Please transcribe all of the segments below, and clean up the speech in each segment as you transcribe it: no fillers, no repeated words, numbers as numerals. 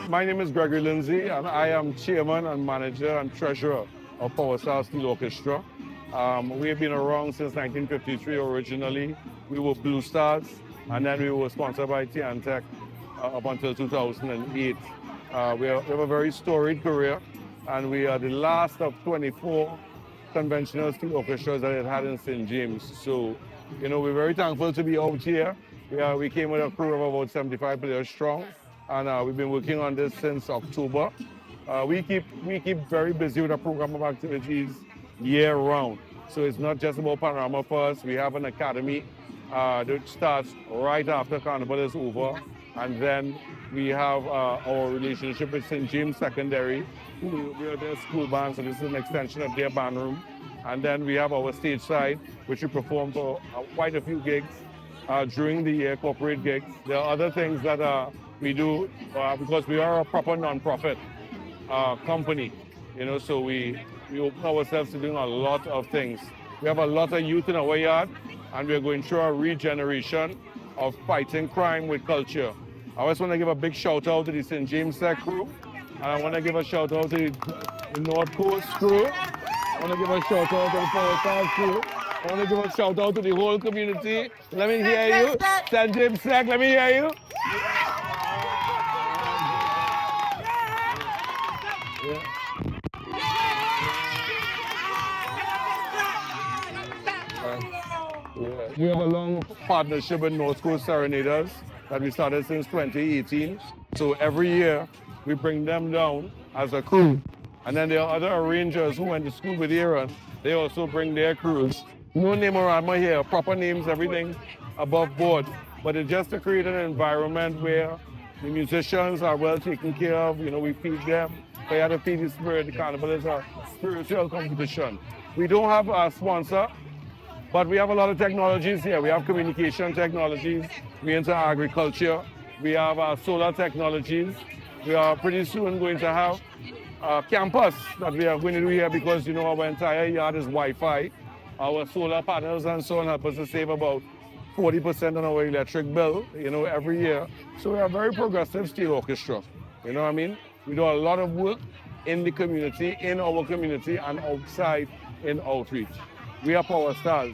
My name is Gregory Lindsay, and I am chairman and manager and treasurer of Power Star Steel Orchestra. We have been around since 1953 originally. We were Blue Stars, and then we were sponsored by Tiantec up until 2008. We have a very storied career, and we are the last of 24 conventional steel orchestras that it had in St. James. So, we're very thankful to be out here. We came with a crew of about 75 players strong, and we've been working on this since October. We keep very busy with a program of activities year round. So it's not just about Panorama for us. We have an academy that starts right after Carnival is over. And then we have our relationship with St. James Secondary, who we are their school band, so this is an extension of their band room. And then we have our stage side, which we perform for quite a few gigs during the year, corporate gigs. There are other things that we do because we are a proper non-profit company, so we open ourselves to doing a lot of things. We have a lot of youth in our yard, and we're going through a regeneration of fighting crime with culture. I just want to give a big shout out to the St. James Tech crew, and I want to give a shout out to the North Coast crew. I want to give a shout out to the Power Star crew. I want to give a shout out to the whole community. Let me hear you. St. James Tech, let me hear you. Yeah. We have a long partnership with North Coast Serenaders that we started since 2018. So every year we bring them down as a crew. And then there are other arrangers who went to school with Aaron. They also bring their crews. No panorama here, proper names, everything above board. But it's just to create an environment where the musicians are well taken care of. We feed them. We have to feed the spirit. The carnival is a spiritual competition. We don't have a sponsor, but we have a lot of technologies here. We have communication technologies. We into agriculture. We have solar technologies. We are pretty soon going to have a campus that we are going to do here because, our entire yard is Wi-Fi. Our solar panels and so on help us to save about 40% on our electric bill, every year. So we are a very progressive steel orchestra. You know what I mean? We do a lot of work in the community, in our community, and outside in outreach. We are Power Stars.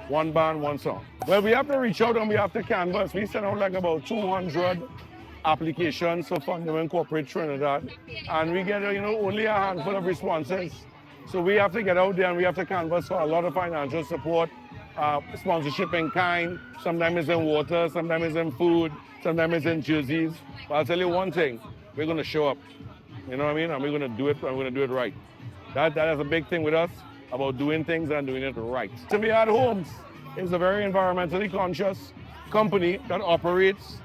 One band, one song. Well, we have to reach out and we have to canvas. We sent out like about 200 applications for funding in corporate Trinidad. And we get, only a handful of responses. So we have to get out there and we have to canvas for a lot of financial support, sponsorship in kind. Sometimes it's in water, sometimes it's in food, sometimes it's in jerseys. But I'll tell you one thing, we're going to show up. You know what I mean? And we're going to do it, and we're going to do it right. That is a big thing with us, about doing things and doing it right. To be at Homes is a very environmentally conscious company that operates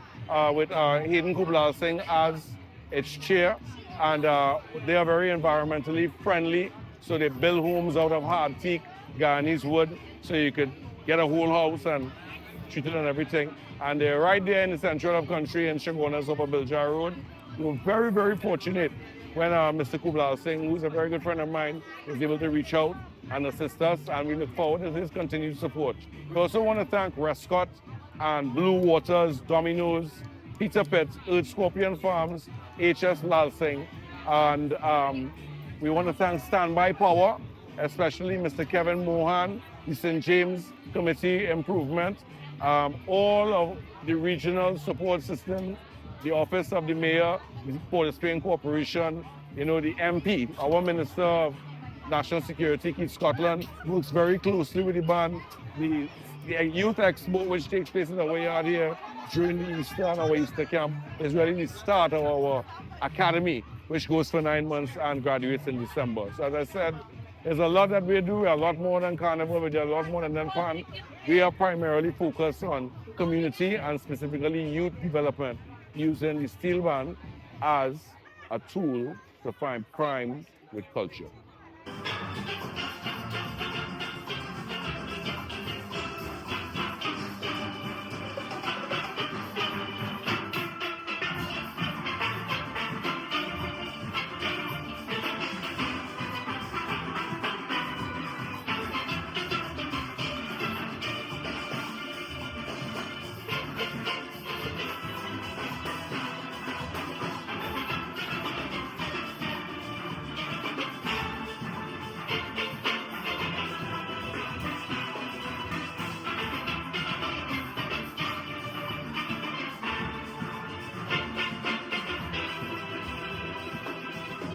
with Hayden Kubla Singh as its chair, and they are very environmentally friendly. So they build homes out of hard teak, Guyanese wood, so you could get a whole house and treat it and everything. And they're right there in the central of country in Chagonas off of Biljar Road. We're very, very fortunate when Mr. Kubla Singh, who's a very good friend of mine, is able to reach out and assist us, and we look forward to his continued support. We also want to thank Rescott and Blue Waters, Domino's, Peter Pitt, Earth Scorpion Farms, HS Lal Singh, and we want to thank Standby Power, especially Mr. Kevin Mohan, the St. James Committee Improvement, all of the regional support system, the Office of the Mayor, the Port of Spain Corporation, the MP, our Minister of National Security, Keith Scotland, works very closely with the band. The Youth Expo, which takes place in our yard here during the Easter and our Easter camp, is really the start of our academy, which goes for 9 months and graduates in December. So as I said, there's a lot that we do. We're a lot more than Carnival. We do a lot more than fun. We are primarily focused on community and specifically youth development, using the steel band as a tool to fight crime with culture.